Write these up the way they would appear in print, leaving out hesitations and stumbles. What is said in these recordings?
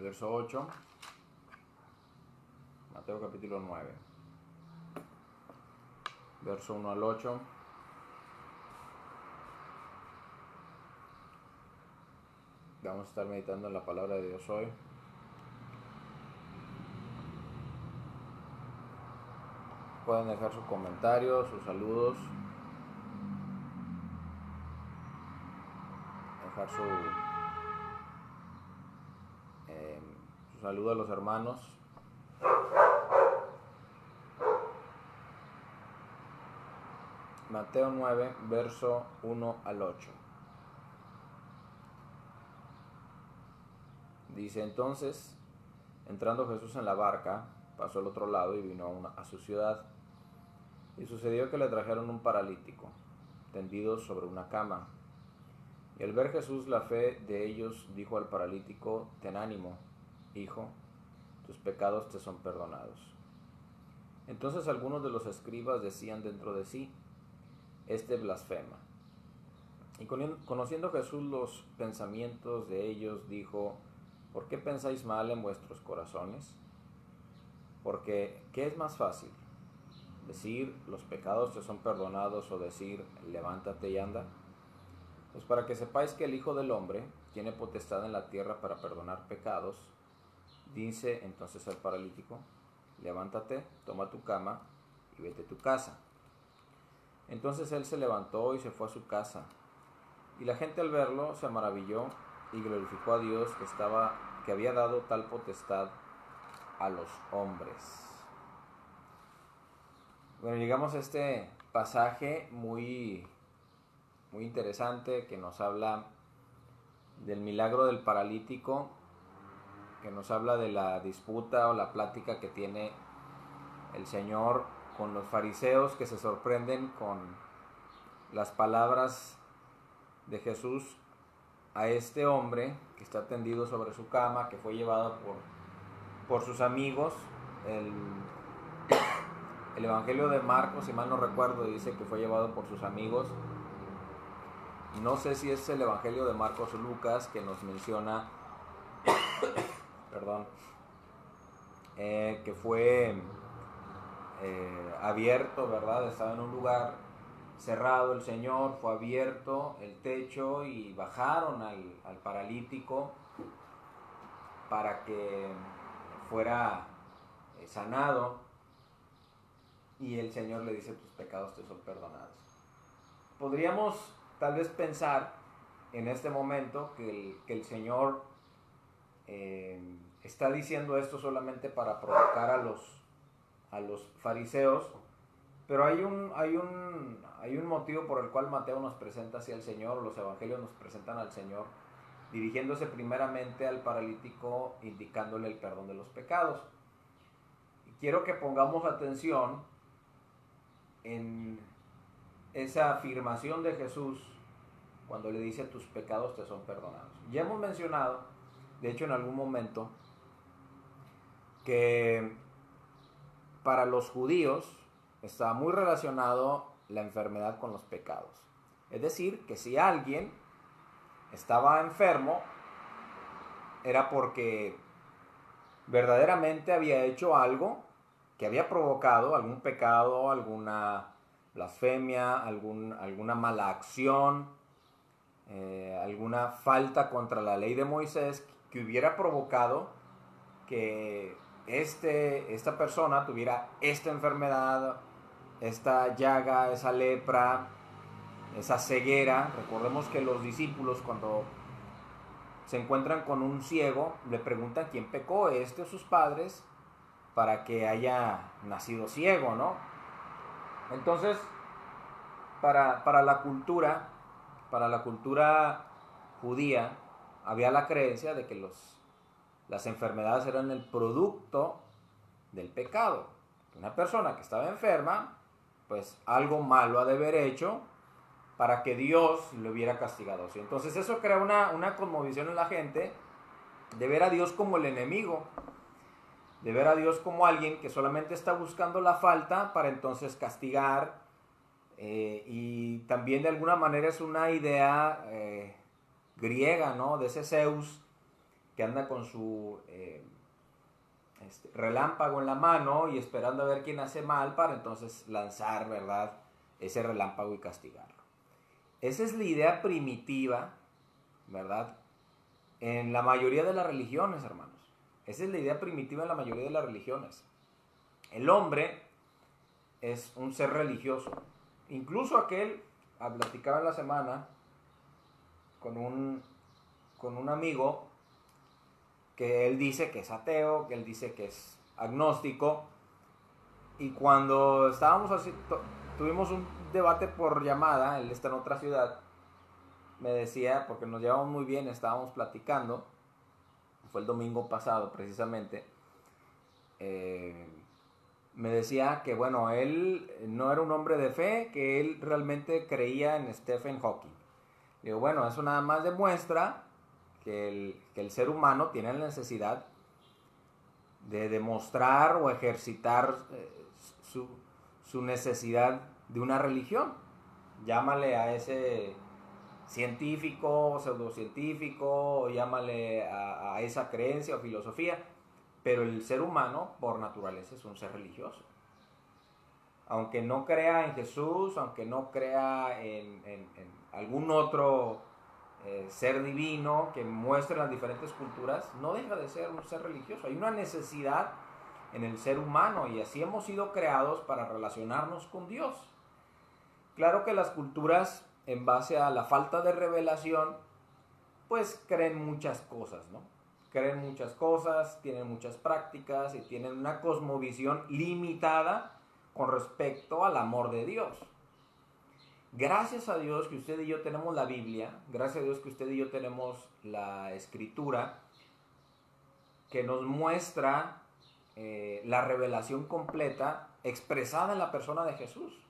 verso 8. Mateo capítulo 9. Verso 1 al 8. Vamos a estar meditando en la palabra de Dios hoy. Pueden dejar sus comentarios, sus saludos, dejar su saludo a los hermanos. Mateo 9, verso 1 al 8. Dice: entonces, entrando Jesús en la barca, pasó al otro lado y vino a su ciudad. Y sucedió que le trajeron un paralítico, tendido sobre una cama. Y al ver Jesús la fe de ellos, dijo al paralítico: ten ánimo, hijo, tus pecados te son perdonados. Entonces algunos de los escribas decían dentro de sí: este blasfema. Y conociendo Jesús los pensamientos de ellos, dijo: ¿por qué pensáis mal en vuestros corazones? Porque, ¿qué es más fácil? ¿Decir los pecados te son perdonados o decir levántate y anda? Pues para que sepáis que el Hijo del Hombre tiene potestad en la tierra para perdonar pecados, dice entonces al paralítico: levántate, toma tu cama y vete a tu casa. Entonces él se levantó y se fue a su casa. Y la gente al verlo se maravilló y glorificó a Dios que había dado tal potestad a los hombres. Bueno, llegamos a este pasaje muy interesante que nos habla del milagro del paralítico, que nos habla de la disputa o la plática que tiene el Señor con los fariseos, que se sorprenden con las palabras de Jesús a este hombre que está tendido sobre su cama, que fue llevado por sus amigos. El Evangelio de Marcos, si mal no recuerdo, dice que fue llevado por sus amigos. No sé si es el Evangelio de Marcos o Lucas que nos menciona que fue abierto, ¿verdad? Estaba en un lugar cerrado el Señor, fue abierto el techo y bajaron al paralítico para que fuera sanado, y el Señor le dice: tus pecados te son perdonados. Podríamos tal vez pensar en este momento que el Señor está diciendo esto solamente para provocar a los fariseos, pero hay un motivo por el cual Mateo nos presenta así al Señor, los evangelios nos presentan al Señor dirigiéndose primeramente al paralítico, indicándole el perdón de los pecados. Y quiero que pongamos atención en esa afirmación de Jesús cuando le dice: tus pecados te son perdonados. Ya hemos mencionado, de hecho en algún momento, que para los judíos está muy relacionado la enfermedad con los pecados. Es decir, que si alguien estaba enfermo, era porque verdaderamente había hecho algo que había provocado algún pecado, alguna blasfemia, alguna mala acción, alguna falta contra la ley de Moisés que hubiera provocado que esta persona tuviera esta enfermedad, esta llaga, esa lepra, esa ceguera. Recordemos que los discípulos, cuando se encuentran con un ciego, le preguntan quién pecó, o sus padres, para que haya nacido ciego, ¿no? Entonces, para la cultura judía, había la creencia de que las enfermedades eran el producto del pecado. Una persona que estaba enferma, pues algo malo ha de haber hecho para que Dios le hubiera castigado. Entonces eso crea una conmovisión en la gente de ver a Dios como el enemigo, de ver a Dios como alguien que solamente está buscando la falta para entonces castigar, y también de alguna manera es una idea griega, ¿no? De ese Zeus que anda con su relámpago en la mano y esperando a ver quién hace mal para entonces lanzar, ¿verdad?, ese relámpago y castigarlo. Esa es la idea primitiva, ¿verdad?, en la mayoría de las religiones, hermanos. Esa es la idea primitiva en la mayoría de las religiones. El hombre es un ser religioso. Incluso platicaba en la semana con un amigo que él dice que es ateo, que él dice que es agnóstico. Y cuando estábamos así, tuvimos un debate por llamada, él está en otra ciudad, me decía, porque nos llevamos muy bien, estábamos platicando, fue el domingo pasado precisamente, me decía que bueno, él no era un hombre de fe, que él realmente creía en Stephen Hawking. Digo, bueno, eso nada más demuestra que el ser humano tiene la necesidad de demostrar o ejercitar su necesidad de una religión. Llámale a ese científico, pseudocientífico, o llámale a esa creencia o filosofía, pero el ser humano por naturaleza es un ser religioso. Aunque no crea en Jesús, aunque no crea en algún otro ser divino que muestre las diferentes culturas, no deja de ser un ser religioso. Hay una necesidad en el ser humano y así hemos sido creados para relacionarnos con Dios. Claro que las culturas, en base a la falta de revelación, pues creen muchas cosas, ¿no? Creen muchas cosas, tienen muchas prácticas y tienen una cosmovisión limitada con respecto al amor de Dios. Gracias a Dios que usted y yo tenemos la Biblia, gracias a Dios que usted y yo tenemos la Escritura, que nos muestra la revelación completa expresada en la persona de Jesús.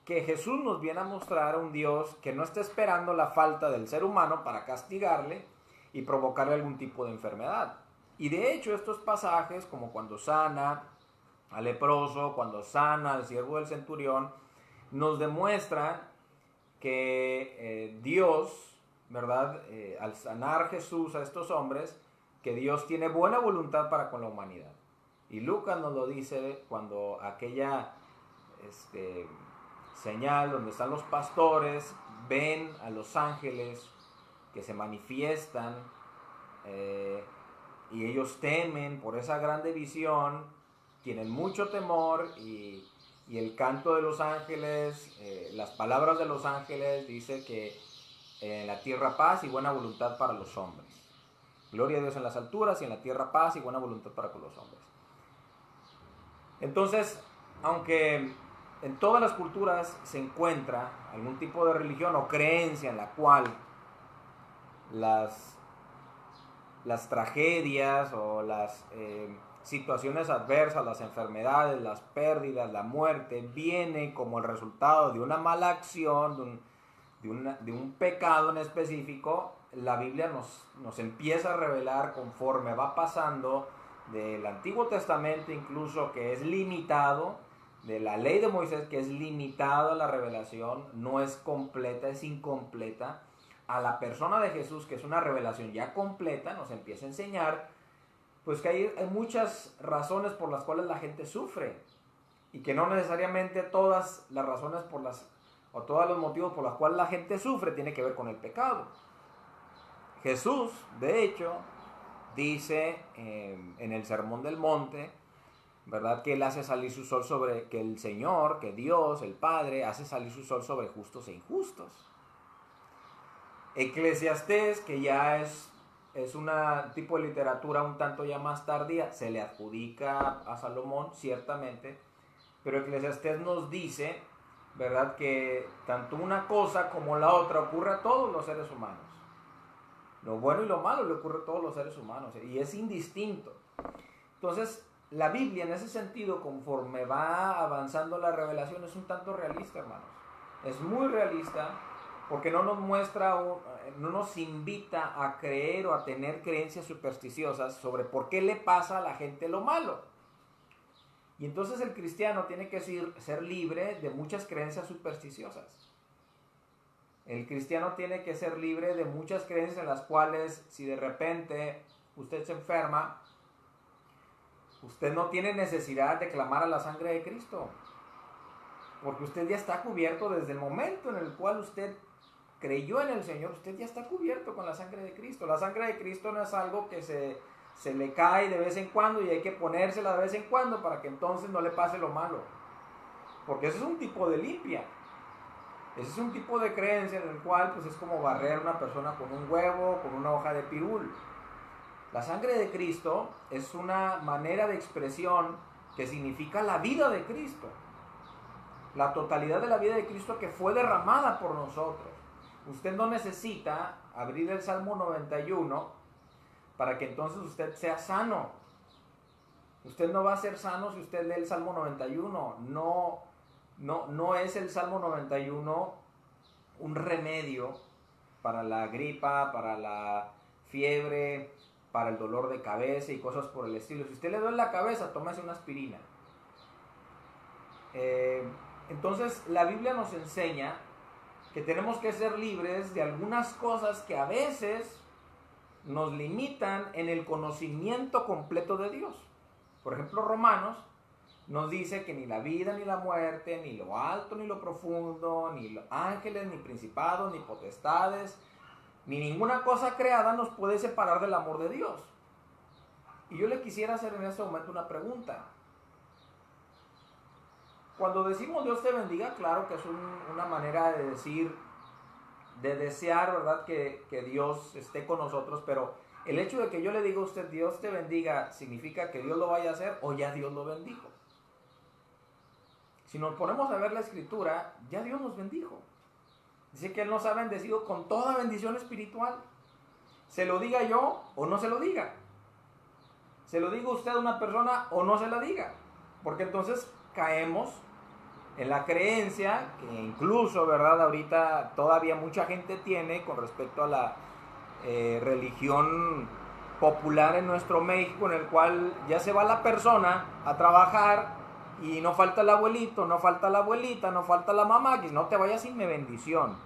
Que Jesús nos viene a mostrar a un Dios que no está esperando la falta del ser humano para castigarle y provocarle algún tipo de enfermedad. Y de hecho estos pasajes, como cuando sana al leproso, cuando sana al siervo del centurión, nos demuestran que Dios, ¿verdad?, al sanar Jesús a estos hombres, que Dios tiene buena voluntad para con la humanidad. Y Lucas nos lo dice cuando aquella señal donde están los pastores, ven a los ángeles que se manifiestan y ellos temen por esa grande visión, tienen mucho temor y el canto de los ángeles, las palabras de los ángeles dice que en la tierra paz y buena voluntad para los hombres. Gloria a Dios en las alturas y en la tierra paz y buena voluntad para con los hombres. Entonces, aunque en todas las culturas se encuentra algún tipo de religión o creencia en la cual las tragedias o las situaciones adversas, las enfermedades, las pérdidas, la muerte, viene como el resultado de una mala acción, de un pecado en específico, la Biblia nos empieza a revelar conforme va pasando del Antiguo Testamento incluso, que es limitado, de la ley de Moisés, que es limitado a la revelación, no es completa, es incompleta, a la persona de Jesús, que es una revelación ya completa, nos empieza a enseñar pues que hay muchas razones por las cuales la gente sufre y que no necesariamente todas las razones o todos los motivos por los cuales la gente sufre tiene que ver con el pecado. Jesús, de hecho, dice en el Sermón del Monte, ¿verdad?, que Él hace salir su sol que el Señor, que Dios, el Padre, hace salir su sol sobre justos e injustos. Eclesiastés, que ya es un tipo de literatura un tanto ya más tardía, se le adjudica a Salomón, ciertamente, pero Eclesiastés nos dice, ¿verdad?, que tanto una cosa como la otra ocurre a todos los seres humanos. Lo bueno y lo malo le ocurre a todos los seres humanos, y es indistinto. Entonces, la Biblia en ese sentido, conforme va avanzando la revelación, es un tanto realista, hermanos. Es muy realista, porque no nos muestra, no nos invita a creer o a tener creencias supersticiosas sobre por qué le pasa a la gente lo malo. Y entonces el cristiano tiene que ser libre de muchas creencias supersticiosas. El cristiano tiene que ser libre de muchas creencias en las cuales, si de repente usted se enferma, usted no tiene necesidad de clamar a la sangre de Cristo, porque usted ya está cubierto desde el momento en el cual usted creyó en el Señor. Usted ya está cubierto con la sangre de Cristo. La sangre de Cristo no es algo que se le cae de vez en cuando y hay que ponérsela de vez en cuando para que entonces no le pase lo malo, porque ese es un tipo de limpia. Ese es un tipo de creencia en el cual pues es como barrer a una persona con un huevo, con una hoja de pirul. La sangre de Cristo es una manera de expresión que significa la vida de Cristo. La totalidad de la vida de Cristo que fue derramada por nosotros. Usted no necesita abrir el Salmo 91 para que entonces usted sea sano. Usted no va a ser sano si usted lee el Salmo 91. No es el Salmo 91 un remedio para la gripa, para la fiebre, para el dolor de cabeza y cosas por el estilo. Si usted le duele la cabeza, tómese una aspirina. Entonces la Biblia nos enseña que tenemos que ser libres de algunas cosas que a veces nos limitan en el conocimiento completo de Dios. Por ejemplo, Romanos nos dice que ni la vida ni la muerte, ni lo alto ni lo profundo, ni los ángeles, ni principados, ni potestades, ni ninguna cosa creada nos puede separar del amor de Dios. Y yo le quisiera hacer en este momento una pregunta. Cuando decimos Dios te bendiga, claro que es una manera de decir, de desear, ¿verdad?, que Dios esté con nosotros, pero el hecho de que yo le diga a usted Dios te bendiga, ¿significa que Dios lo vaya a hacer o ya Dios lo bendijo? Si nos ponemos a ver la Escritura, ya Dios nos bendijo. Dice que Él nos ha bendecido con toda bendición espiritual. Se lo diga yo o no se lo diga. Se lo diga usted a una persona o no se la diga. Porque entonces caemos en la creencia que incluso, ¿verdad?, ahorita todavía mucha gente tiene con respecto a la religión popular en nuestro México, en el cual ya se va la persona a trabajar y no falta el abuelito, no falta la abuelita, no falta la mamá, que no te vayas sin mi bendición.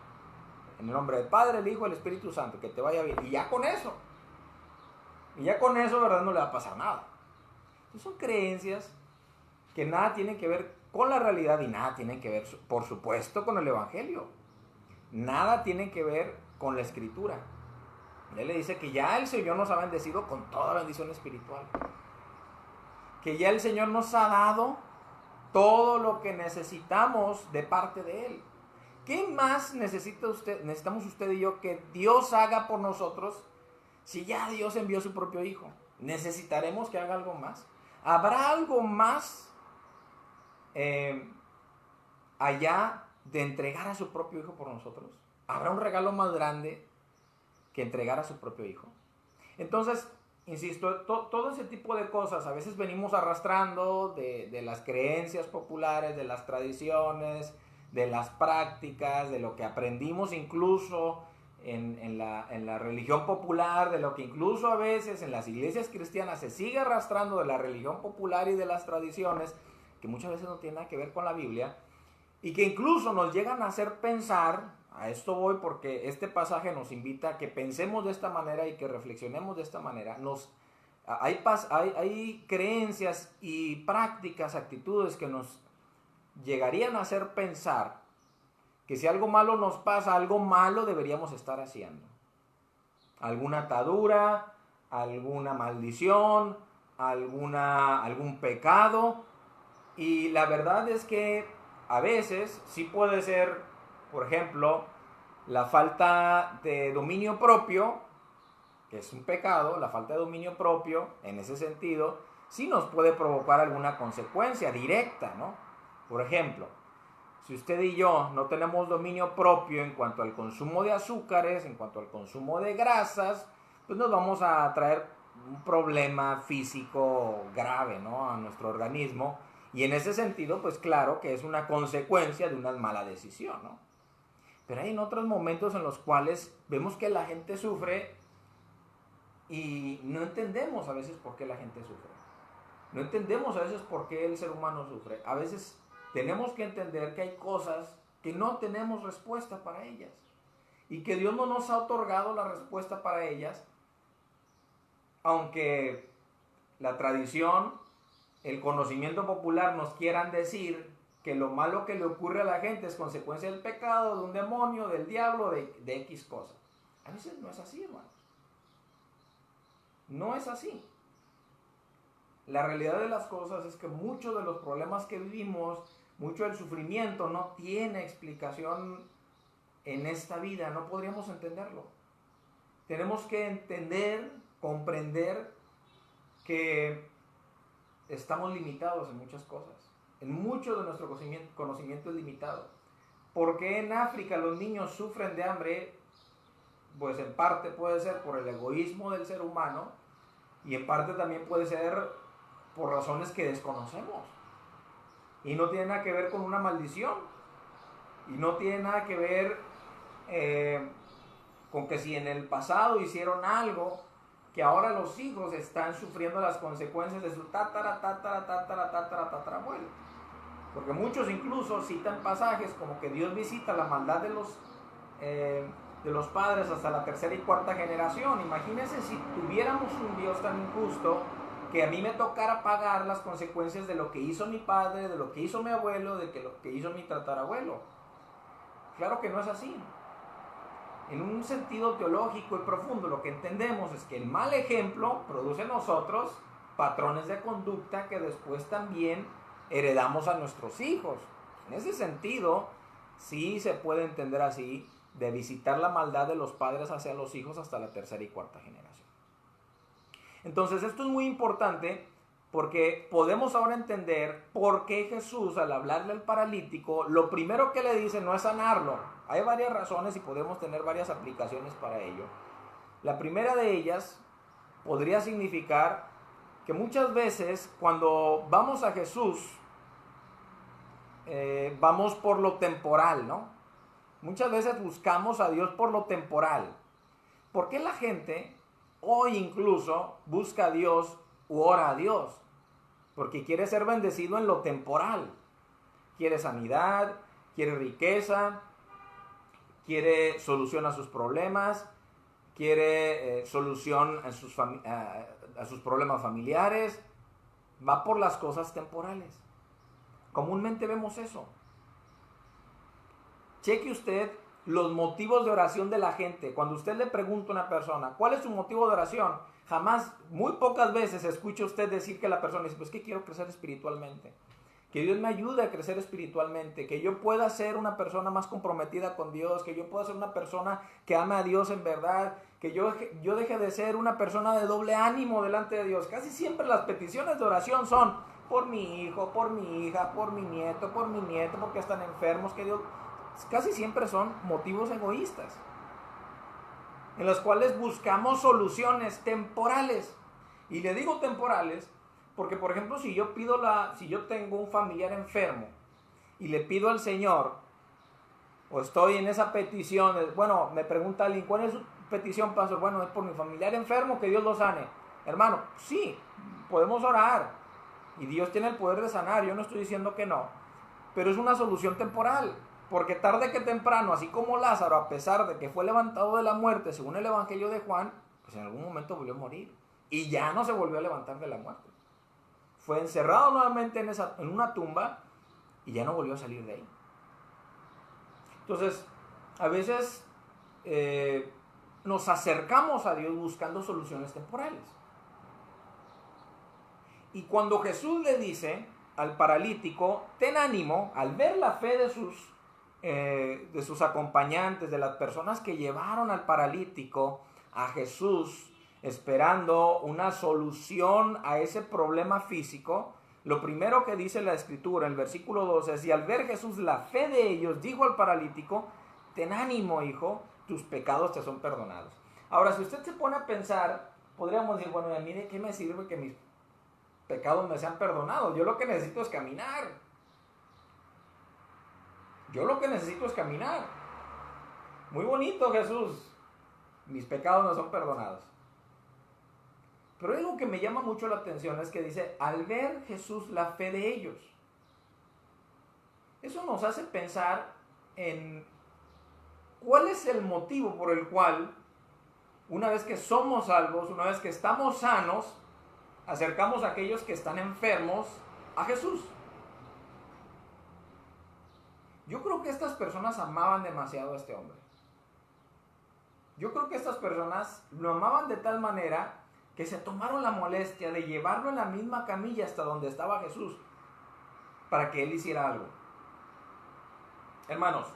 En el nombre del Padre, el Hijo y el Espíritu Santo, que te vaya bien. Y ya con eso, ¿verdad?, no le va a pasar nada. Entonces son creencias que nada tienen que ver con la realidad y nada tienen que ver, por supuesto, con el Evangelio. Nada tienen que ver con la Escritura. Él le dice que ya el Señor nos ha bendecido con toda bendición espiritual. Que ya el Señor nos ha dado todo lo que necesitamos de parte de Él. ¿Qué más necesitamos usted y yo que Dios haga por nosotros si ya Dios envió su propio Hijo? ¿Necesitaremos que haga algo más? ¿Habrá algo más allá de entregar a su propio Hijo por nosotros? ¿Habrá un regalo más grande que entregar a su propio Hijo? Entonces, insisto, todo ese tipo de cosas a veces venimos arrastrando de las creencias populares, de las tradiciones, de las prácticas, de lo que aprendimos incluso en la religión popular, de lo que incluso a veces en las iglesias cristianas se sigue arrastrando de la religión popular y de las tradiciones, que muchas veces no tienen nada que ver con la Biblia, y que incluso nos llegan a hacer pensar, a esto voy porque este pasaje nos invita a que pensemos de esta manera y que reflexionemos de esta manera. Hay creencias y prácticas, actitudes que nos llegarían a hacer pensar que si algo malo nos pasa, algo malo deberíamos estar haciendo. Alguna atadura, alguna maldición, algún pecado. Y la verdad es que a veces sí puede ser, por ejemplo, la falta de dominio propio, que es un pecado. La falta de dominio propio, en ese sentido, sí nos puede provocar alguna consecuencia directa, ¿no? Por ejemplo, si usted y yo no tenemos dominio propio en cuanto al consumo de azúcares, en cuanto al consumo de grasas, pues nos vamos a traer un problema físico grave, ¿no?, a nuestro organismo. Y en ese sentido, pues claro que es una consecuencia de una mala decisión, ¿no? Pero hay en otros momentos en los cuales vemos que la gente sufre y no entendemos a veces por qué la gente sufre. No entendemos a veces por qué el ser humano sufre. A veces tenemos que entender que hay cosas que no tenemos respuesta para ellas y que Dios no nos ha otorgado la respuesta para ellas aunque la tradición, el conocimiento popular nos quieran decir que lo malo que le ocurre a la gente es consecuencia del pecado, de un demonio, del diablo, de X cosas. A veces no es así, hermanos. No es así. La realidad de las cosas es que muchos de los problemas que vivimos, mucho del sufrimiento no tiene explicación en esta vida, no podríamos entenderlo. Tenemos que entender, comprender que estamos limitados en muchas cosas. En mucho de nuestro conocimiento es limitado. ¿Por qué en África los niños sufren de hambre? Pues en parte puede ser por el egoísmo del ser humano y en parte también puede ser por razones que desconocemos. Y no tiene nada que ver con una maldición. Y no tiene nada que ver con que si en el pasado hicieron algo, que ahora los hijos están sufriendo las consecuencias de su tatarabuelo. Porque muchos incluso citan pasajes como que Dios visita la maldad de los padres hasta la tercera y cuarta generación. Imagínense si tuviéramos un Dios tan injusto que a mí me tocara pagar las consecuencias de lo que hizo mi padre, de lo que hizo mi abuelo, de lo que hizo mi tatarabuelo. Claro que no es así. En un sentido teológico y profundo, lo que entendemos es que el mal ejemplo produce en nosotros patrones de conducta que después también heredamos a nuestros hijos. En ese sentido, sí se puede entender así, de visitar la maldad de los padres hacia los hijos hasta la tercera y cuarta generación. Entonces, esto es muy importante porque podemos ahora entender por qué Jesús, al hablarle al paralítico, lo primero que le dice no es sanarlo. Hay varias razones y podemos tener varias aplicaciones para ello. La primera de ellas podría significar que muchas veces cuando vamos a Jesús, vamos por lo temporal, ¿no? Muchas veces buscamos a Dios por lo temporal. ¿Por qué la gente hoy incluso busca a Dios u ora a Dios? Porque quiere ser bendecido en lo temporal. Quiere sanidad, quiere riqueza, quiere solución a sus problemas, quiere solución a sus problemas familiares. Va por las cosas temporales. Comúnmente vemos eso. Cheque usted los motivos de oración de la gente. Cuando usted le pregunta a una persona, ¿cuál es su motivo de oración? Jamás, muy pocas veces escucha usted decir que la persona dice, pues que quiero crecer espiritualmente. Que Dios me ayude a crecer espiritualmente, que yo pueda ser una persona más comprometida con Dios, que yo pueda ser una persona que ame a Dios en verdad, que yo deje de ser una persona de doble ánimo delante de Dios. Casi siempre las peticiones de oración son por mi hijo, por mi hija, por mi nieto, porque están enfermos, que Dios... Casi siempre son motivos egoístas, en los cuales buscamos soluciones temporales. Y le digo temporales porque, por ejemplo, si yo tengo un familiar enfermo y le pido al Señor, o estoy en esa petición, bueno, me pregunta alguien, ¿cuál es su petición, pastor? Bueno, es por mi familiar enfermo, que Dios lo sane. Hermano, sí, podemos orar y Dios tiene el poder de sanar, yo no estoy diciendo que no, pero es una solución temporal. Porque tarde que temprano, así como Lázaro, a pesar de que fue levantado de la muerte, según el Evangelio de Juan, pues en algún momento volvió a morir. Y ya no se volvió a levantar de la muerte. Fue encerrado nuevamente en una tumba y ya no volvió a salir de ahí. Entonces, a veces nos acercamos a Dios buscando soluciones temporales. Y cuando Jesús le dice al paralítico, ten ánimo, al ver la fe de sus acompañantes, de las personas que llevaron al paralítico a Jesús esperando una solución a ese problema físico, lo primero que dice la Escritura, el versículo 12, es: y al ver Jesús la fe de ellos, dijo al paralítico, ten ánimo, hijo, tus pecados te son perdonados. Ahora, si usted se pone a pensar, podríamos decir, bueno, ¿y a mí de qué me sirve que mis pecados me sean perdonados? Yo lo que necesito es caminar. Muy bonito, Jesús. Mis pecados no son perdonados. Pero algo que me llama mucho la atención es que dice, al ver Jesús la fe de ellos. Eso nos hace pensar en cuál es el motivo por el cual una vez que somos salvos, una vez que estamos sanos, acercamos a aquellos que están enfermos a Jesús. Yo creo que estas personas amaban demasiado a este hombre. Yo creo que estas personas lo amaban de tal manera que se tomaron la molestia de llevarlo en la misma camilla hasta donde estaba Jesús para que él hiciera algo. Hermanos,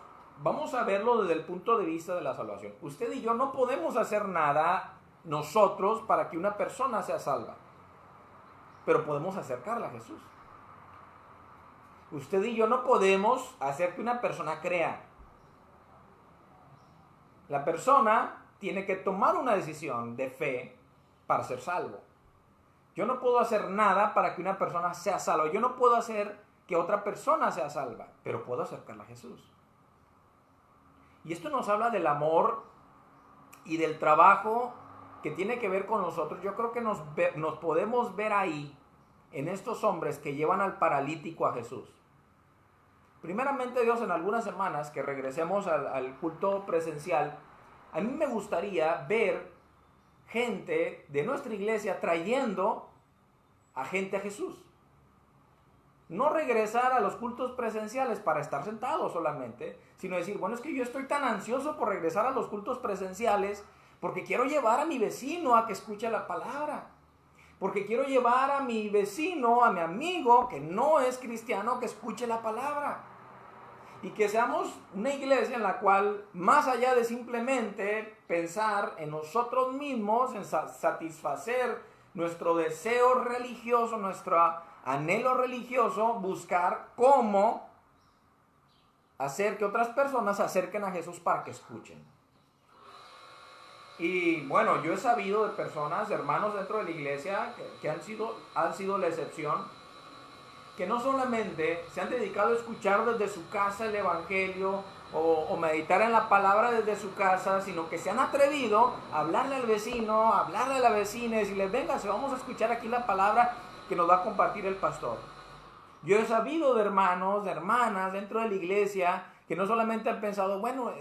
vamos a verlo desde el punto de vista de la salvación. Usted y yo no podemos hacer nada nosotros para que una persona sea salva, pero podemos acercarla a Jesús. Usted y yo no podemos hacer que una persona crea. La persona tiene que tomar una decisión de fe para ser salvo. Yo no puedo hacer nada para que una persona sea salva. Yo no puedo hacer que otra persona sea salva, pero puedo acercarla a Jesús. Y esto nos habla del amor y del trabajo que tiene que ver con nosotros. Yo creo que nos podemos ver ahí en estos hombres que llevan al paralítico a Jesús. Primeramente Dios, en algunas semanas que regresemos al culto presencial, a mí me gustaría ver gente de nuestra iglesia trayendo a gente a Jesús. No regresar a los cultos presenciales para estar sentados solamente, sino decir, bueno, es que yo estoy tan ansioso por regresar a los cultos presenciales porque quiero llevar a mi vecino a que escuche la palabra. Porque quiero llevar a mi vecino, a mi amigo que no es cristiano, que escuche la palabra. Y que seamos una iglesia en la cual, más allá de simplemente pensar en nosotros mismos, en satisfacer nuestro deseo religioso, nuestro anhelo religioso, buscar cómo hacer que otras personas se acerquen a Jesús para que escuchen. Y bueno, yo he sabido de personas, de hermanos dentro de la iglesia que han sido la excepción, que no solamente se han dedicado a escuchar desde su casa el evangelio o meditar en la palabra desde su casa, sino que se han atrevido a hablarle al vecino, a hablarle a la vecina y decirles, venga, vamos a escuchar aquí la palabra que nos va a compartir el pastor. Yo he sabido de hermanos, de hermanas dentro de la iglesia que no solamente han pensado, bueno,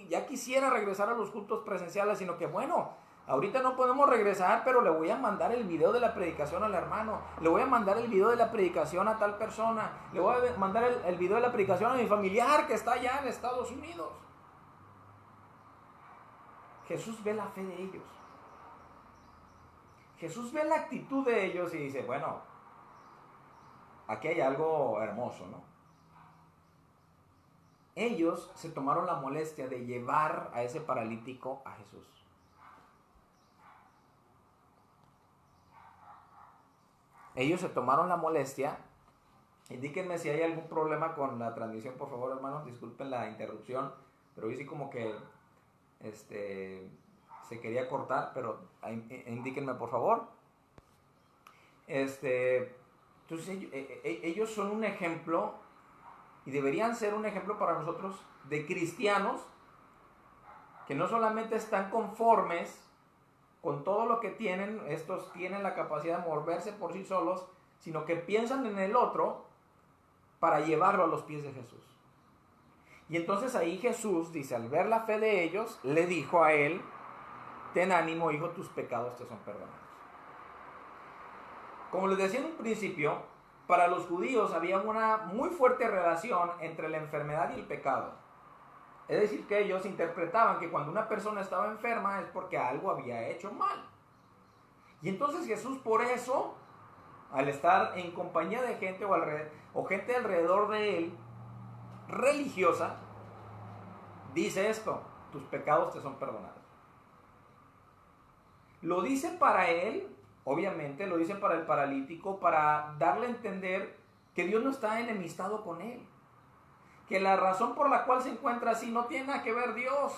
ya quisiera regresar a los cultos presenciales, sino que bueno, ahorita no podemos regresar, pero le voy a mandar el video de la predicación al hermano, le voy a mandar el video de la predicación a tal persona, le voy a mandar el video de la predicación a mi familiar que está allá en Estados Unidos. Jesús ve la fe de ellos. Jesús ve la actitud de ellos y dice, bueno, aquí hay algo hermoso, ¿no? Ellos se tomaron la molestia de llevar a ese paralítico a Jesús. Ellos se tomaron la molestia. Indíquenme si hay algún problema con la transmisión, por favor, hermanos. Disculpen la interrupción, pero hoy sí como que se quería cortar, pero indíquenme, por favor. Entonces ellos son un ejemplo y deberían ser un ejemplo para nosotros de cristianos que no solamente están conformes con todo lo que tienen, estos tienen la capacidad de moverse por sí solos, sino que piensan en el otro para llevarlo a los pies de Jesús. Y entonces ahí Jesús dice, al ver la fe de ellos, le dijo a él, ten ánimo, hijo, tus pecados te son perdonados. Como les decía en un principio, para los judíos había una muy fuerte relación entre la enfermedad y el pecado. Es decir, que ellos interpretaban que cuando una persona estaba enferma es porque algo había hecho mal. Y entonces Jesús, por eso, al estar en compañía de gente o gente alrededor de él, religiosa, dice esto, tus pecados te son perdonados. Lo dice para él, obviamente, lo dice para el paralítico, para darle a entender que Dios no está enemistado con él. Que la razón por la cual se encuentra así no tiene nada que ver Dios.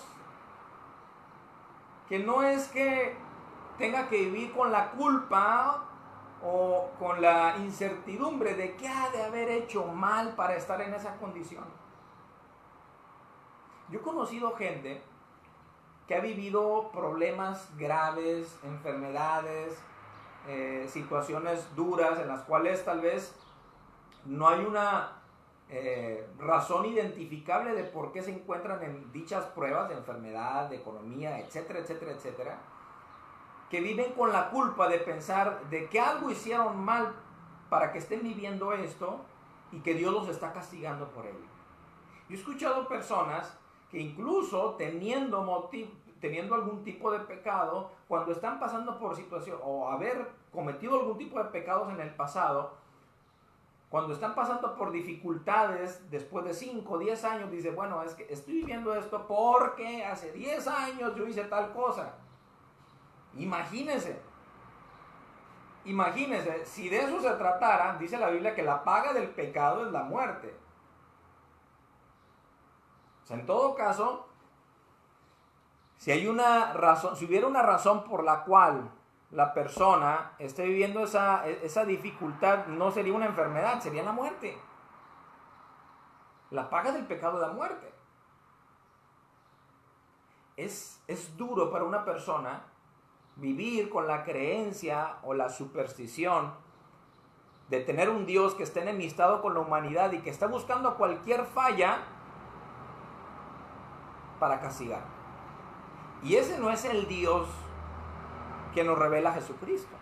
Que no es que tenga que vivir con la culpa o con la incertidumbre de qué ha de haber hecho mal para estar en esa condición. Yo he conocido gente que ha vivido problemas graves, enfermedades, situaciones duras en las cuales tal vez no hay una razón identificable de por qué se encuentran en dichas pruebas de enfermedad, de economía, etcétera, etcétera, etcétera. que viven con la culpa de pensar de que algo hicieron mal para que estén viviendo esto y que Dios los está castigando por ello. Yo he escuchado personas que incluso teniendo algún tipo de pecado, cuando están pasando por situación o haber cometido algún tipo de pecados en el pasado, cuando están pasando por dificultades después de 5 o 10 años, dice, bueno, es que estoy viviendo esto porque hace 10 años yo hice tal cosa. Imagínense, si de eso se tratara, dice la Biblia que la paga del pecado es la muerte. O sea, en todo caso, si hubiera una razón por la cual la persona esté viviendo esa dificultad, no sería una enfermedad, sería la muerte. La paga del pecado es la muerte. Es duro para una persona vivir con la creencia o la superstición de tener un Dios que está enemistado con la humanidad y que está buscando cualquier falla para castigar. Y ese no es el Dios que nos revela Jesucristo.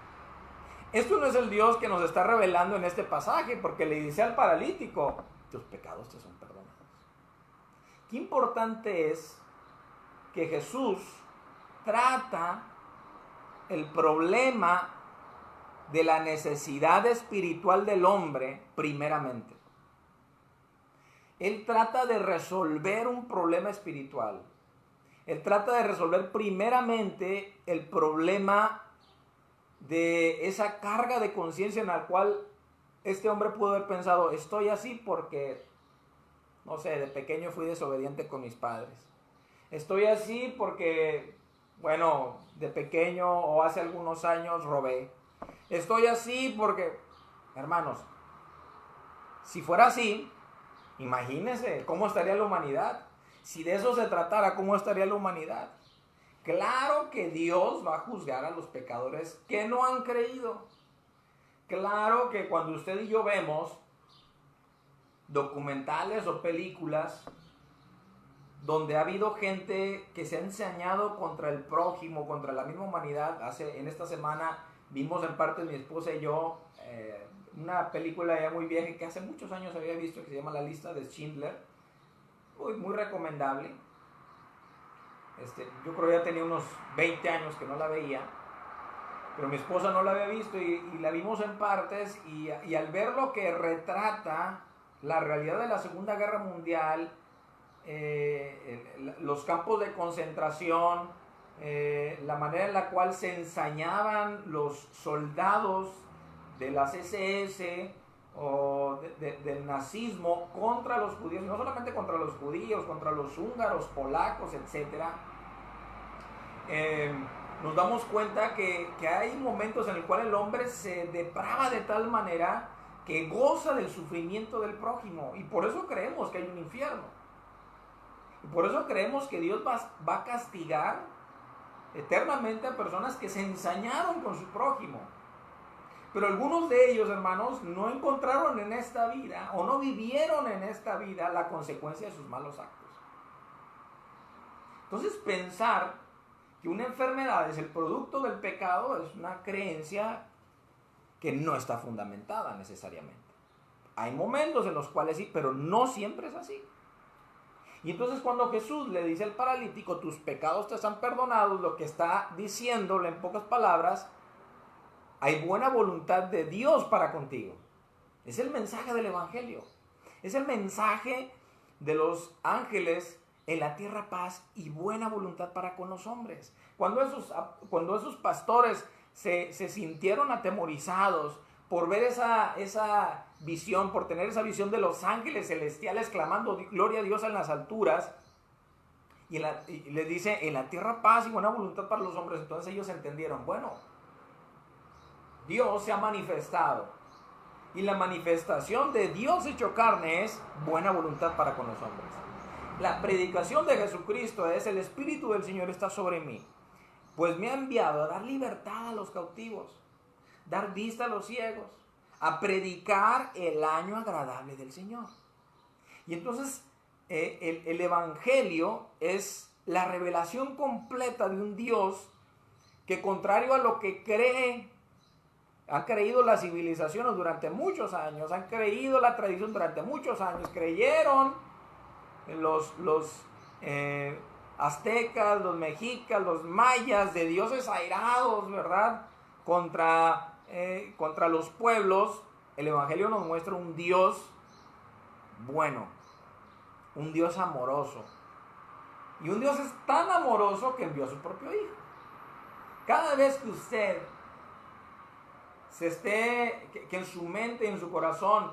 Esto no es el Dios que nos está revelando en este pasaje, porque le dice al paralítico, tus pecados te son perdonados. Qué importante es que Jesús trata el problema de la necesidad espiritual del hombre primeramente. Él trata de resolver un problema espiritual. Él trata de resolver primeramente el problema de esa carga de conciencia en la cual este hombre pudo haber pensado, estoy así porque, no sé, de pequeño fui desobediente con mis padres. Estoy así porque, bueno, de pequeño o hace algunos años robé. Estoy así porque, hermanos, si fuera así, imagínense cómo estaría la humanidad. Si de eso se tratara, ¿cómo estaría la humanidad? Claro que Dios va a juzgar a los pecadores que no han creído. Claro que cuando usted y yo vemos documentales o películas donde ha habido gente que se ha ensañado contra el prójimo, contra la misma humanidad. En esta semana vimos en parte mi esposa y yo una película ya muy vieja que hace muchos años había visto que se llama La lista de Schindler. Muy recomendable. Yo creo que ya tenía unos 20 años que no la veía, pero mi esposa no la había visto y la vimos en partes y al ver lo que retrata la realidad de la Segunda Guerra Mundial, los campos de concentración, la manera en la cual se ensañaban los soldados de las SS o del nazismo contra los judíos, no solamente contra los judíos, contra los húngaros, polacos, etc. Nos damos cuenta que hay momentos en el cual el hombre se deprava de tal manera que goza del sufrimiento del prójimo, y por eso creemos que hay un infierno, y por eso creemos que Dios va a castigar eternamente a personas que se ensañaron con su prójimo. Pero algunos de ellos, hermanos, no encontraron en esta vida o no vivieron en esta vida la consecuencia de sus malos actos. Entonces, pensar que una enfermedad es el producto del pecado es una creencia que no está fundamentada necesariamente. Hay momentos en los cuales sí, pero no siempre es así. Y entonces cuando Jesús le dice al paralítico, tus pecados te están perdonados, lo que está diciéndole en pocas palabras, hay buena voluntad de Dios para contigo. Es el mensaje del Evangelio. Es el mensaje de los ángeles en la tierra, paz y buena voluntad para con los hombres. Cuando esos pastores se sintieron atemorizados por ver esa visión, por tener esa visión de los ángeles celestiales clamando gloria a Dios en las alturas, y les dice en la tierra paz y buena voluntad para los hombres, entonces ellos entendieron, bueno, Dios se ha manifestado, y la manifestación de Dios hecho carne es buena voluntad para con los hombres. La predicación de Jesucristo es: el Espíritu del Señor está sobre mí, pues me ha enviado a dar libertad a los cautivos, dar vista a los ciegos, a predicar el año agradable del Señor. Y entonces el Evangelio es la revelación completa de un Dios que contrario a lo que han creído las civilizaciones durante muchos años, han creído la tradición durante muchos años, creyeron los aztecas, los mexicas, los mayas, de dioses airados, ¿verdad? Contra los pueblos. El Evangelio nos muestra un Dios bueno, un Dios amoroso. Y un Dios es tan amoroso que envió a su propio Hijo. Cada vez que usted que en su mente y en su corazón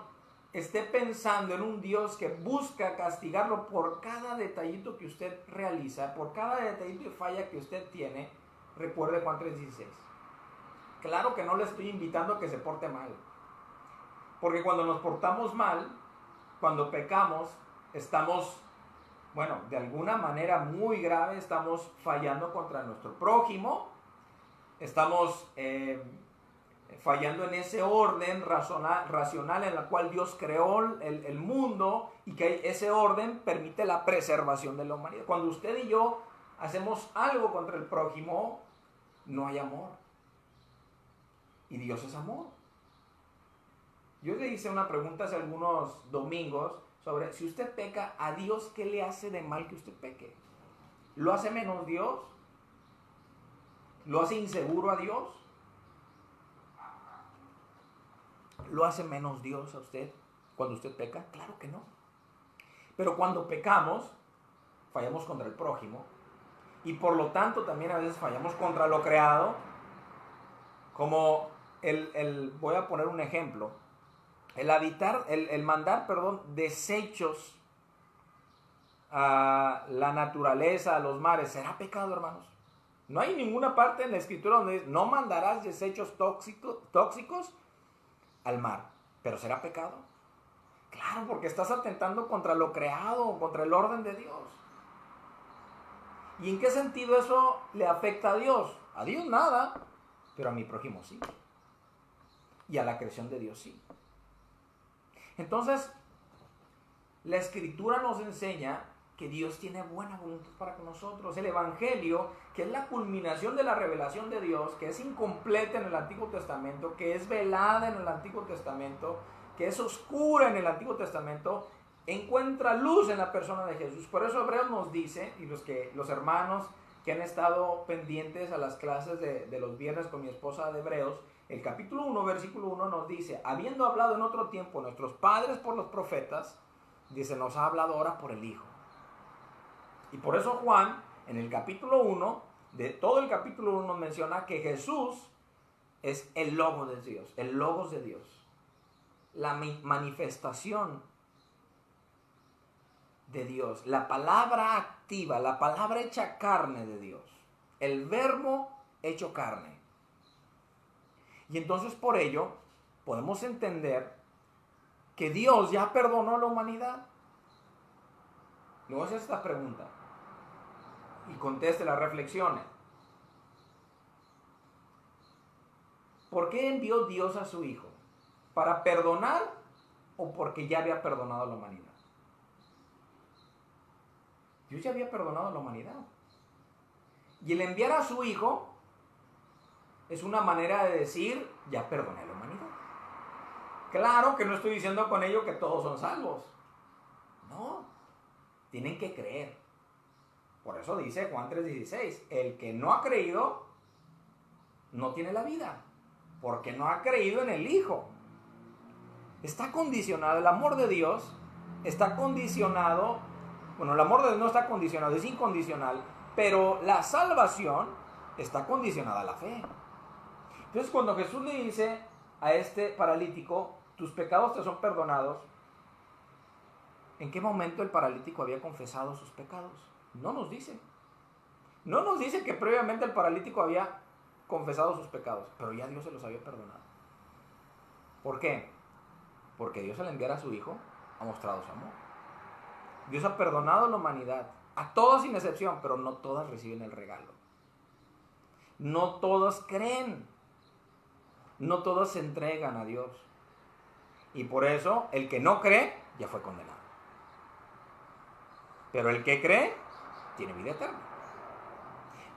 esté pensando en un Dios que busca castigarlo por cada detallito que usted realiza, por cada detallito de falla que usted tiene, recuerde Juan 3:16. Claro que no le estoy invitando a que se porte mal, porque cuando nos portamos mal, cuando pecamos, estamos, de alguna manera muy grave, estamos fallando contra nuestro prójimo, estamos fallando en ese orden racional en el cual Dios creó el mundo, y que ese orden permite la preservación de la humanidad. Cuando usted y yo hacemos algo contra el prójimo, no hay amor. Y Dios es amor. Yo le hice una pregunta hace algunos domingos sobre si usted peca, ¿a Dios qué le hace de mal que usted peque? ¿Lo hace menos Dios? ¿Lo hace inseguro a Dios? ¿Lo hace menos Dios a usted cuando usted peca? Claro que no. Pero cuando pecamos, fallamos contra el prójimo, y por lo tanto también a veces fallamos contra lo creado, como voy a poner un ejemplo, el mandar desechos a la naturaleza, a los mares. ¿Será pecado, hermanos? No hay ninguna parte en la Escritura donde dice, no mandarás desechos tóxicos al mar. ¿Pero será pecado? Claro, porque estás atentando contra lo creado, contra el orden de Dios. ¿Y en qué sentido eso le afecta a Dios? A Dios nada, pero a mi prójimo sí. Y a la creación de Dios sí. Entonces, la Escritura nos enseña que Dios tiene buena voluntad para con nosotros. El Evangelio, que es la culminación de la revelación de Dios, que es incompleta en el Antiguo Testamento, que es velada en el Antiguo Testamento, que es oscura en el Antiguo Testamento, encuentra luz en la persona de Jesús. Por eso Hebreos nos dice, y los hermanos que han estado pendientes a las clases de los viernes con mi esposa de Hebreos, el capítulo 1, versículo 1 nos dice, habiendo hablado en otro tiempo nuestros padres por los profetas, dice, nos ha hablado ahora por el Hijo. Y por eso Juan, en el capítulo 1, de todo el capítulo 1 nos menciona que Jesús es el Logos de Dios, el Logos de Dios, la manifestación de Dios, la palabra activa, la palabra hecha carne de Dios, el verbo hecho carne. Y entonces por ello podemos entender que Dios ya perdonó a la humanidad. Luego hace esta pregunta y conteste las reflexiones. ¿Por qué envió Dios a su Hijo? ¿Para perdonar o porque ya había perdonado a la humanidad? Dios ya había perdonado a la humanidad. Y el enviar a su Hijo es una manera de decir, ya perdoné a la humanidad. Claro que no estoy diciendo con ello que todos son salvos. No, tienen que creer. Por eso dice Juan 3:16, el que no ha creído no tiene la vida, porque no ha creído en el Hijo. Está condicionado, el amor de Dios está condicionado, el amor de Dios no está condicionado, es incondicional, pero la salvación está condicionada a la fe. Entonces cuando Jesús le dice a este paralítico, tus pecados te son perdonados, ¿en qué momento el paralítico había confesado sus pecados? No nos dice. No nos dice que previamente el paralítico había confesado sus pecados, pero ya Dios se los había perdonado. ¿Por qué? Porque Dios, al enviar a su Hijo, ha mostrado su amor. Dios ha perdonado a la humanidad, a todas sin excepción, pero no todas reciben el regalo. No todas creen. No todas se entregan a Dios. Y por eso, el que no cree, ya fue condenado. Pero el que cree, tiene vida eterna.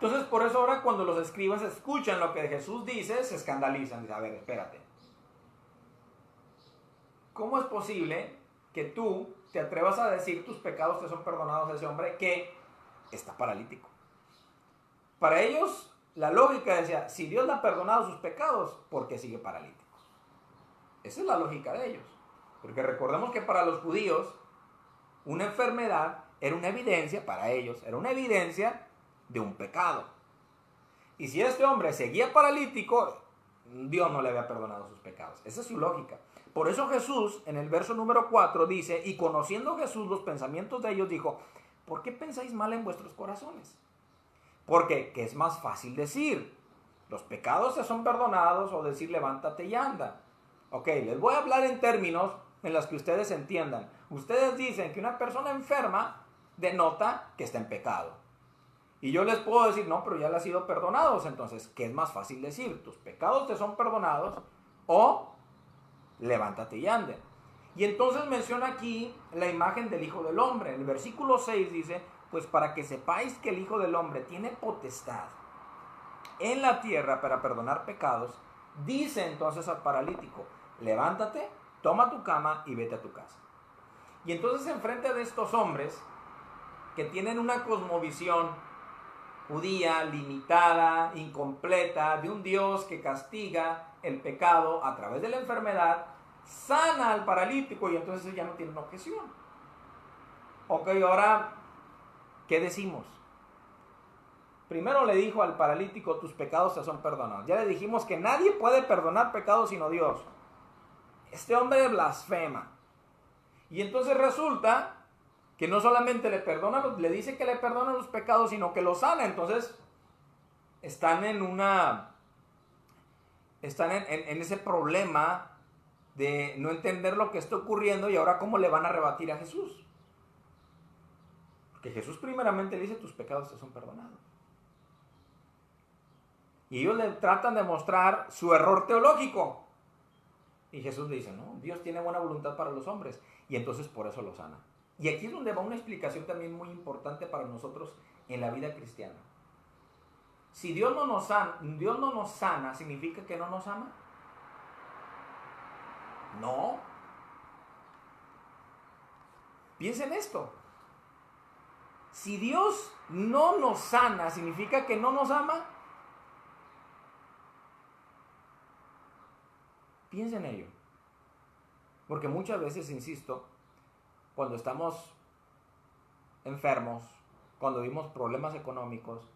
Entonces, por eso ahora cuando los escribas escuchan lo que Jesús dice, se escandalizan. Dicen, a ver, espérate. ¿Cómo es posible que tú te atrevas a decir tus pecados te son perdonados a ese hombre que está paralítico? Para ellos, la lógica decía, si Dios le ha perdonado sus pecados, ¿por qué sigue paralítico? Esa es la lógica de ellos. Porque recordemos que para los judíos, una enfermedad era una evidencia, para ellos, era una evidencia de un pecado. Y si este hombre seguía paralítico, Dios no le había perdonado sus pecados. Esa es su lógica. Por eso Jesús, en el verso número 4, dice, y conociendo Jesús los pensamientos de ellos, dijo, ¿por qué pensáis mal en vuestros corazones? Porque, ¿qué es más fácil decir? Los pecados te son perdonados, o decir, levántate y anda. Ok, les voy a hablar en términos en los que ustedes entiendan. Ustedes dicen que una persona enferma denota que está en pecado. Y yo les puedo decir, no, pero ya le han sido perdonados. Entonces, ¿qué es más fácil decir? ¿Tus pecados te son perdonados? O levántate y ande. Y entonces menciona aquí la imagen del Hijo del Hombre. En el versículo 6 dice, pues para que sepáis que el Hijo del Hombre tiene potestad en la tierra para perdonar pecados, dice entonces al paralítico, levántate, toma tu cama y vete a tu casa. Y entonces enfrente de estos hombres que tienen una cosmovisión judía, limitada, incompleta, de un Dios que castiga el pecado a través de la enfermedad, sana al paralítico y entonces ya no tienen objeción. Ok, ahora, ¿qué decimos? Primero le dijo al paralítico, tus pecados te son perdonados. Ya le dijimos que nadie puede perdonar pecados sino Dios. Este hombre blasfema. Y entonces resulta que no solamente le perdona, le dice que le perdona los pecados, sino que los sana. Entonces están en ese problema de no entender lo que está ocurriendo y ahora cómo le van a rebatir a Jesús. Porque Jesús primeramente le dice, tus pecados te son perdonados. Y ellos le tratan de mostrar su error teológico. Y Jesús le dice, no, Dios tiene buena voluntad para los hombres. Y entonces por eso lo sana. Y aquí es donde va una explicación también muy importante para nosotros en la vida cristiana. Si Dios no nos sana, ¿significa que no nos ama? No. Piensen esto. Si Dios no nos sana, ¿significa que no nos ama? Piensen en ello. Porque muchas veces, insisto, cuando estamos enfermos, cuando vivimos problemas económicos,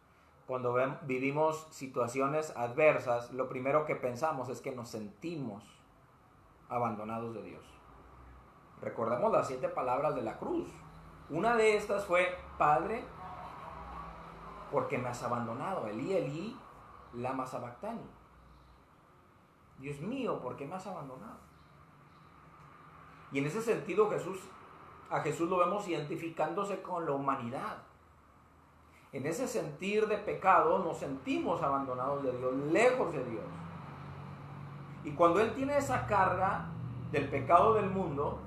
cuando vivimos situaciones adversas, lo primero que pensamos es que nos sentimos abandonados de Dios. Recordemos las 7 palabras de la cruz. Una de estas fue, Padre, ¿por qué me has abandonado? Elí, Elí, lama sabactani. Dios mío, ¿por qué me has abandonado? Y en ese sentido a Jesús lo vemos identificándose con la humanidad. En ese sentir de pecado nos sentimos abandonados de Dios, lejos de Dios. Y cuando Él tiene esa carga del pecado del mundo,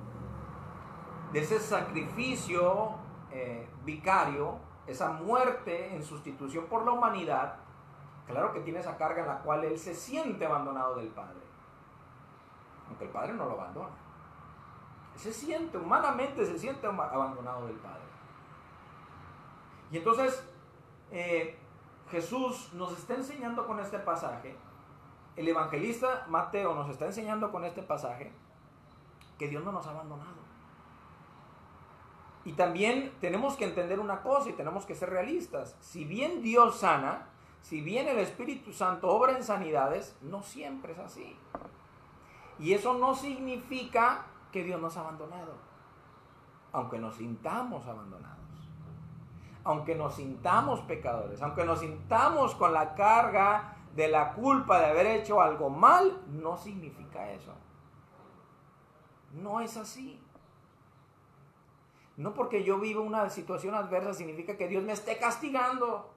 de ese sacrificio vicario, esa muerte en sustitución por la humanidad, claro que tiene esa carga en la cual Él se siente abandonado del Padre. Aunque el Padre no lo abandona. Humanamente se siente abandonado del Padre. Y entonces Jesús nos está enseñando con este pasaje, el evangelista Mateo nos está enseñando con este pasaje que Dios no nos ha abandonado. Y también tenemos que entender una cosa y tenemos que ser realistas. Si bien Dios sana, si bien el Espíritu Santo obra en sanidades, no siempre es así. Y eso no significa que Dios nos ha abandonado, aunque nos sintamos abandonados, aunque nos sintamos pecadores, aunque nos sintamos con la carga de la culpa de haber hecho algo mal, no significa eso. No es así. No porque yo vivo una situación adversa significa que Dios me esté castigando.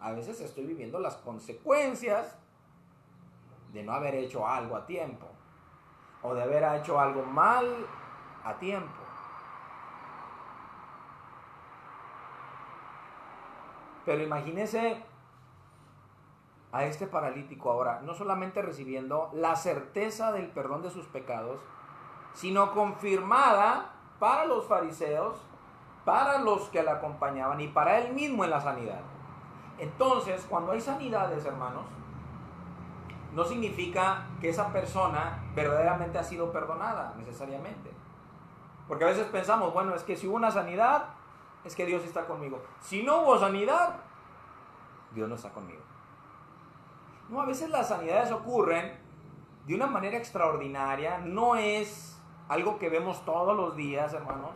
A veces estoy viviendo las consecuencias de no haber hecho algo a tiempo, o de haber hecho algo mal a tiempo. Pero imagínese a este paralítico ahora, no solamente recibiendo la certeza del perdón de sus pecados, sino confirmada para los fariseos, para los que la acompañaban y para él mismo en la sanidad. Entonces, cuando hay sanidades, hermanos, no significa que esa persona verdaderamente ha sido perdonada, necesariamente. Porque a veces pensamos, bueno, es que si hubo una sanidad, es que Dios está conmigo. Si no hubo sanidad, Dios no está conmigo. No, a veces las sanidades ocurren de una manera extraordinaria, no es algo que vemos todos los días, hermanos.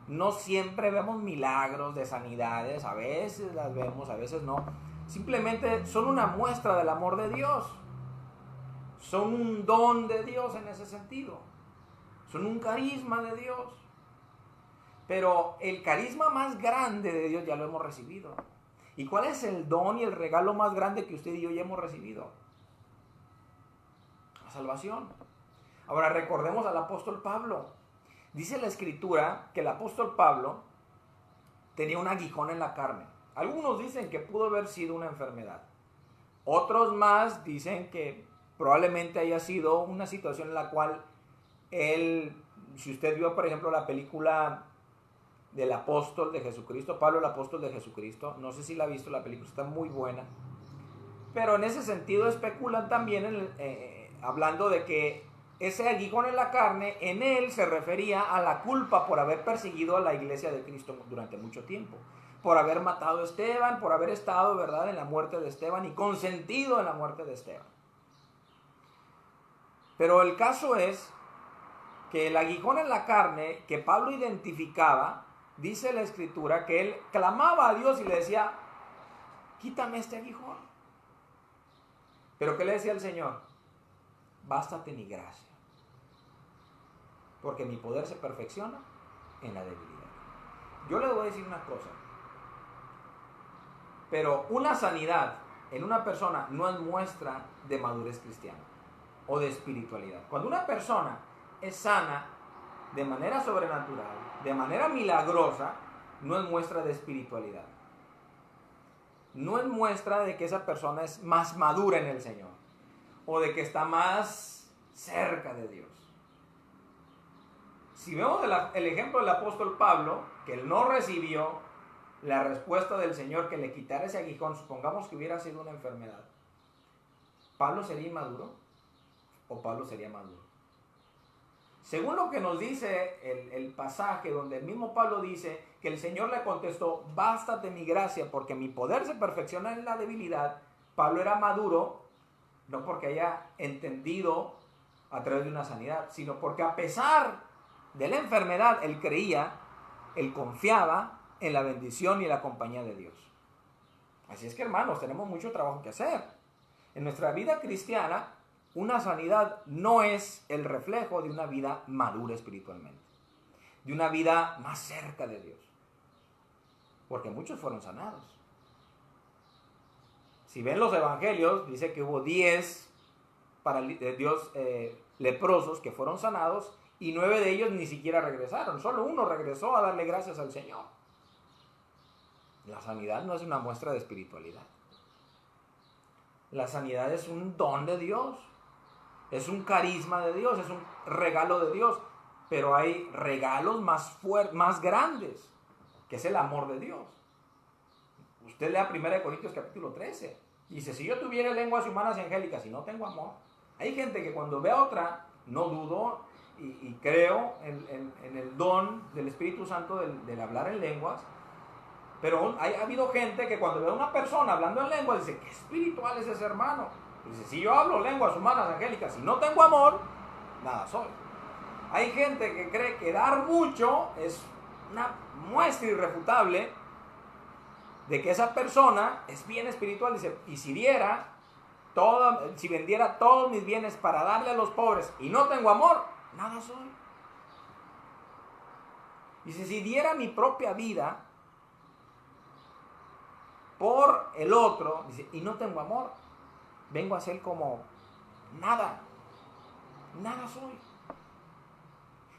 No siempre vemos milagros de sanidades, a veces las vemos, a veces no. Simplemente son una muestra del amor de Dios. Son un don de Dios en ese sentido. Son un carisma de Dios. Pero el carisma más grande de Dios ya lo hemos recibido. ¿Y cuál es el don y el regalo más grande que usted y yo ya hemos recibido? La salvación. Ahora recordemos al apóstol Pablo. Dice la Escritura que el apóstol Pablo tenía un aguijón en la carne. Algunos dicen que pudo haber sido una enfermedad. Otros más dicen que probablemente haya sido una situación en la cual él, si usted vio por ejemplo la película del apóstol de Jesucristo, Pablo el apóstol de Jesucristo, no sé si la ha visto, la película está muy buena, pero en ese sentido especulan también hablando de que ese aguijón en la carne, en él se refería a la culpa por haber perseguido a la iglesia de Cristo durante mucho tiempo, por haber matado a Esteban, por haber estado, ¿verdad?, en la muerte de Esteban y consentido en la muerte de Esteban. Pero el caso es que el aguijón en la carne que Pablo identificaba, dice la Escritura que él clamaba a Dios y le decía, quítame este aguijón. Pero ¿qué le decía el Señor? Bástate mi gracia, porque mi poder se perfecciona en la debilidad. Yo le voy a decir una cosa, pero una sanidad en una persona no es muestra de madurez cristiana o de espiritualidad. Cuando una persona es sana de manera sobrenatural, de manera milagrosa, no es muestra de espiritualidad. No es muestra de que esa persona es más madura en el Señor o de que está más cerca de Dios. Si vemos el ejemplo del apóstol Pablo, que él no recibió la respuesta del Señor que le quitara ese aguijón, supongamos que hubiera sido una enfermedad, ¿Pablo sería inmaduro o Pablo sería maduro? Según lo que nos dice el pasaje donde el mismo Pablo dice que el Señor le contestó, bástate mi gracia porque mi poder se perfecciona en la debilidad, Pablo era maduro no porque haya entendido a través de una sanidad, sino porque a pesar de la enfermedad él creía, él confiaba en la bendición y la compañía de Dios. Así es que, hermanos, tenemos mucho trabajo que hacer. En nuestra vida cristiana, una sanidad no es el reflejo de una vida madura espiritualmente, de una vida más cerca de Dios, porque muchos fueron sanados. Si ven los evangelios, dice que hubo 10 leprosos que fueron sanados y 9 de ellos ni siquiera regresaron, solo uno regresó a darle gracias al Señor. La sanidad no es una muestra de espiritualidad. La sanidad es un don de Dios. Es un carisma de Dios, es un regalo de Dios, pero hay regalos más grandes, que es el amor de Dios. Usted lea 1 Corintios capítulo 13, y dice, si yo tuviera lenguas humanas y angélicas y no tengo amor, hay gente que cuando ve a otra, no dudo y creo en el don del Espíritu Santo del hablar en lenguas, pero ha habido gente que cuando ve a una persona hablando en lenguas, dice, qué espiritual es ese hermano. Dice, si yo hablo lenguas humanas angélicas y no tengo amor, nada soy. Hay gente que cree que dar mucho es una muestra irrefutable de que esa persona es bien espiritual. Dice, y si vendiera todos mis bienes para darle a los pobres y no tengo amor, nada soy. Dice, si diera mi propia vida por el otro, dice, y no tengo amor, vengo a ser como nada soy.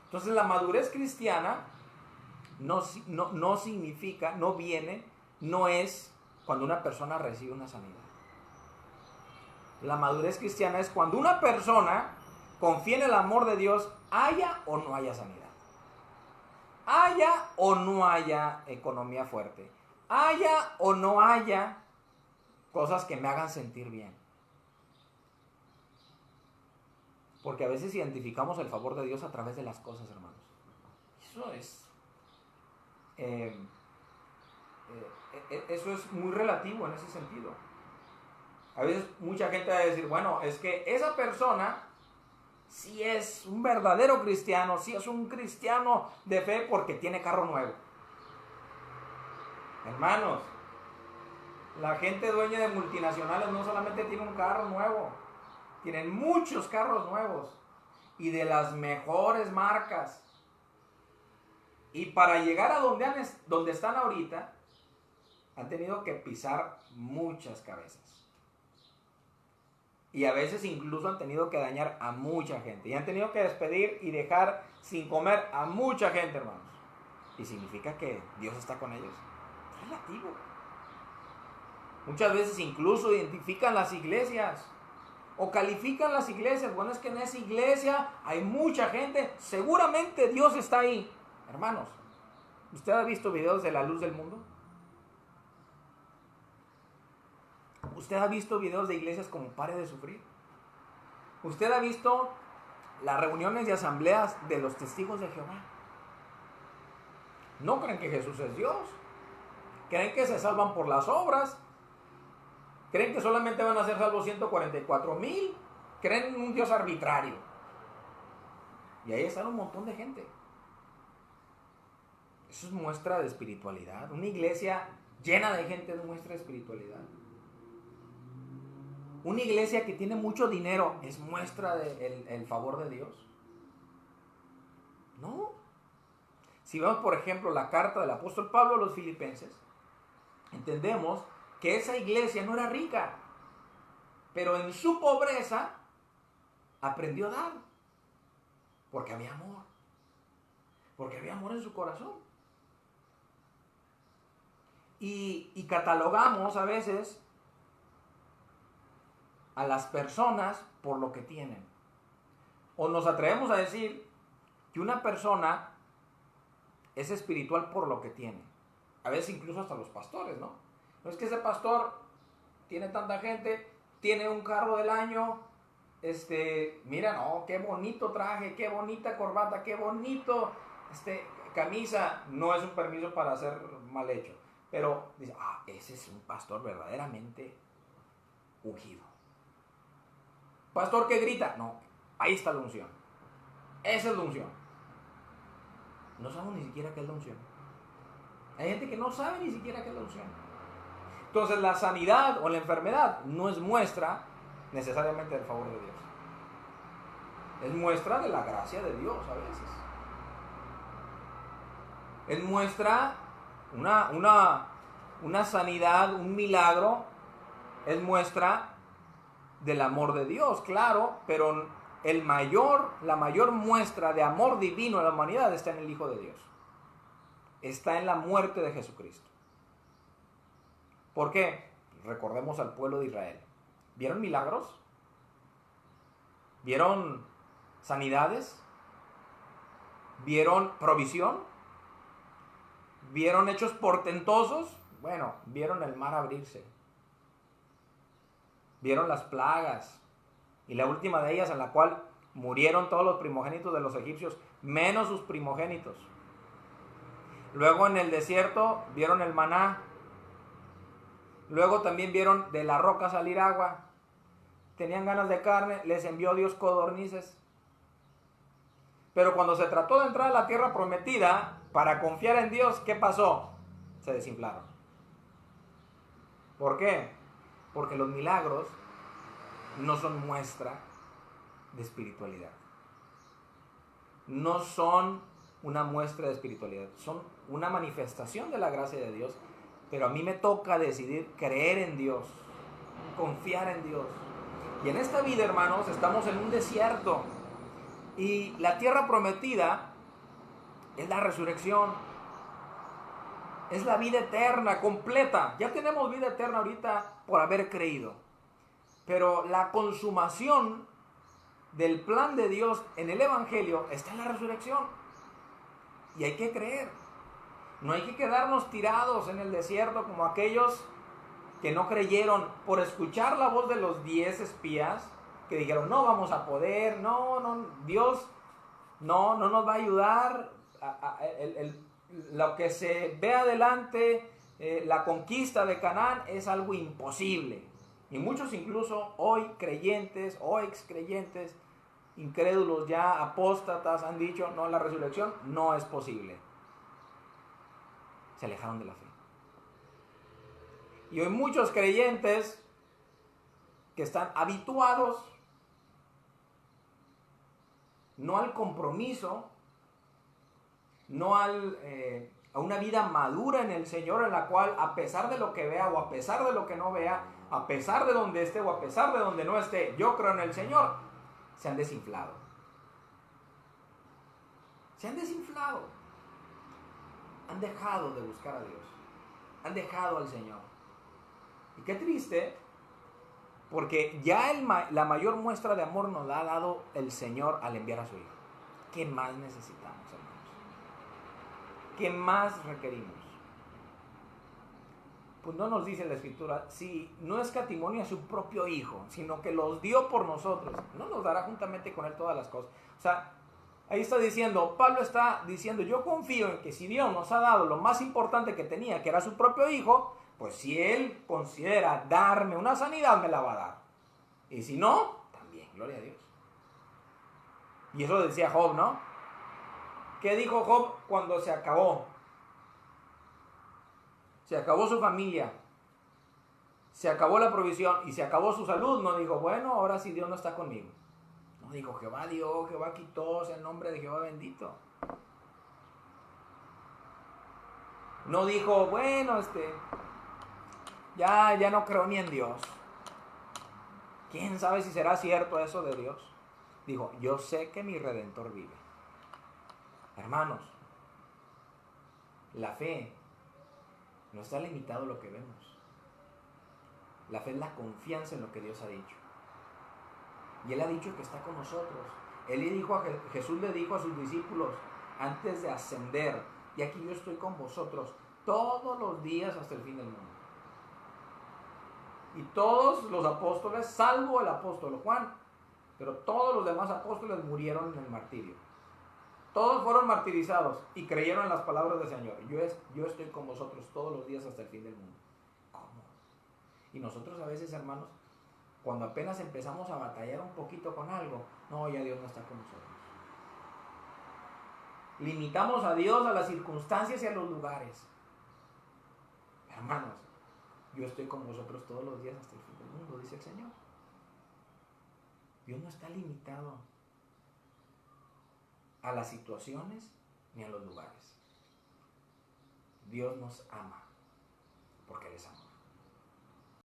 Entonces la madurez cristiana no significa, no es cuando una persona recibe una sanidad. La madurez cristiana es cuando una persona confía en el amor de Dios, haya o no haya sanidad. Haya o no haya economía fuerte. Haya o no haya cosas que me hagan sentir bien. Porque a veces identificamos el favor de Dios a través de las cosas, hermanos. Eso es muy relativo en ese sentido. A veces mucha gente va a decir, bueno, es que esa persona sí es un verdadero cristiano, sí es un cristiano de fe porque tiene carro nuevo. Hermanos, la gente dueña de multinacionales no solamente tiene un carro nuevo, tienen muchos carros nuevos y de las mejores marcas. Y para llegar a donde están ahorita, han tenido que pisar muchas cabezas. Y a veces incluso han tenido que dañar a mucha gente. Y han tenido que despedir y dejar sin comer a mucha gente, hermanos. Y significa que Dios está con ellos. Es relativo. Muchas veces incluso identifican las iglesias. O califican las iglesias. Bueno, es que en esa iglesia hay mucha gente. Seguramente Dios está ahí. Hermanos, ¿usted ha visto videos de la luz del mundo? ¿Usted ha visto videos de iglesias como Pare de Sufrir? ¿Usted ha visto las reuniones y asambleas de los testigos de Jehová? No creen que Jesús es Dios. Creen que se salvan por las obras. Creen que solamente van a ser salvos 144,000. Creen en un Dios arbitrario. Y ahí están un montón de gente. Eso es muestra de espiritualidad. Una iglesia llena de gente es muestra de espiritualidad. Una iglesia que tiene mucho dinero es muestra del favor de Dios. No. Si vemos, por ejemplo, la carta del apóstol Pablo a los filipenses, entendemos que esa iglesia no era rica, pero en su pobreza aprendió a dar, porque había amor. Porque había amor en su corazón. Y catalogamos a veces a las personas por lo que tienen. O nos atrevemos a decir que una persona es espiritual por lo que tiene. A veces incluso hasta los pastores, ¿no? No es que ese pastor tiene tanta gente, tiene un carro del año, mira, no, qué bonito traje, qué bonita corbata, qué bonito camisa. No es un permiso para hacer mal hecho, pero dice, ese es un pastor verdaderamente ungido. Pastor que grita, no, ahí está la unción. Esa es la unción. No sabemos ni siquiera qué es la unción. Hay gente que no sabe ni siquiera qué es la unción. Entonces la sanidad o la enfermedad no es muestra necesariamente del favor de Dios. Es muestra de la gracia de Dios a veces. Es muestra una sanidad, un milagro. Es muestra del amor de Dios, claro, pero la mayor muestra de amor divino a la humanidad está en el Hijo de Dios. Está en la muerte de Jesucristo. ¿Por qué? Recordemos al pueblo de Israel. ¿Vieron milagros? ¿Vieron sanidades? ¿Vieron provisión? ¿Vieron hechos portentosos? Bueno, vieron el mar abrirse. Vieron las plagas. Y la última de ellas en la cual murieron todos los primogénitos de los egipcios, menos sus primogénitos. Luego en el desierto vieron el maná. Luego también vieron de la roca salir agua. Tenían ganas de carne, les envió Dios codornices. Pero cuando se trató de entrar a la tierra prometida, para confiar en Dios, ¿qué pasó? Se desinflaron. ¿Por qué? Porque los milagros no son muestra de espiritualidad. No son una muestra de espiritualidad. Son una manifestación de la gracia de Dios. Pero a mí me toca decidir creer en Dios, confiar en Dios. Y en esta vida, hermanos, estamos en un desierto. Y la tierra prometida es la resurrección. es la vida eterna, completa. Ya tenemos vida eterna ahorita por haber creído. Pero la consumación del plan de Dios en el Evangelio está en la resurrección. Y hay que creer. No hay que quedarnos tirados en el desierto como aquellos que no creyeron por escuchar la voz de los 10 espías que dijeron, no vamos a poder, Dios no nos va a ayudar. Lo que se ve adelante, la conquista de Canaán es algo imposible. Y muchos incluso hoy creyentes o ex creyentes, incrédulos ya, apóstatas, han dicho, no, la resurrección no es posible. Se alejaron de la fe. Y hoy muchos creyentes que están habituados no al compromiso, no a una vida madura en el Señor, en la cual a pesar de lo que vea o a pesar de lo que no vea, a pesar de donde esté o a pesar de donde no esté, yo creo en el Señor, se han desinflado. Se han desinflado. Han dejado de buscar a Dios. Han dejado al Señor. Y qué triste, porque ya la mayor muestra de amor nos la ha dado el Señor al enviar a su Hijo. ¿Qué más necesitamos, hermanos? ¿Qué más requerimos? Pues no nos dice la Escritura, si no escatimó a su propio Hijo, sino que los dio por nosotros, ¿no nos dará juntamente con Él todas las cosas? O sea, ahí está diciendo, Pablo está diciendo, yo confío en que si Dios nos ha dado lo más importante que tenía, que era su propio Hijo, pues si Él considera darme una sanidad, me la va a dar. Y si no, también, gloria a Dios. Y eso decía Job, ¿no? ¿Qué dijo Job cuando se acabó? Se acabó su familia, se acabó la provisión y se acabó su salud. No dijo, bueno, ahora sí Dios no está conmigo. No dijo, Jehová dio, Jehová quitó, sea el nombre de Jehová bendito. No dijo, bueno, ya no creo ni en Dios. ¿Quién sabe si será cierto eso de Dios? Dijo, yo sé que mi Redentor vive. Hermanos, la fe no está limitado a lo que vemos. La fe es la confianza en lo que Dios ha dicho. Y Él ha dicho que está con nosotros. Jesús le dijo a sus discípulos antes de ascender, y aquí yo estoy con vosotros todos los días hasta el fin del mundo. Y todos los apóstoles, salvo el apóstol Juan, pero todos los demás apóstoles murieron en el martirio. Todos fueron martirizados y creyeron en las palabras del Señor. Yo estoy con vosotros todos los días hasta el fin del mundo. ¿Cómo? Y nosotros a veces, hermanos, cuando apenas empezamos a batallar un poquito con algo, no, ya Dios no está con nosotros. Limitamos a Dios a las circunstancias y a los lugares. Hermanos, yo estoy con vosotros todos los días hasta el fin del mundo, dice el Señor. Dios no está limitado a las situaciones ni a los lugares. Dios nos ama porque Él es amor.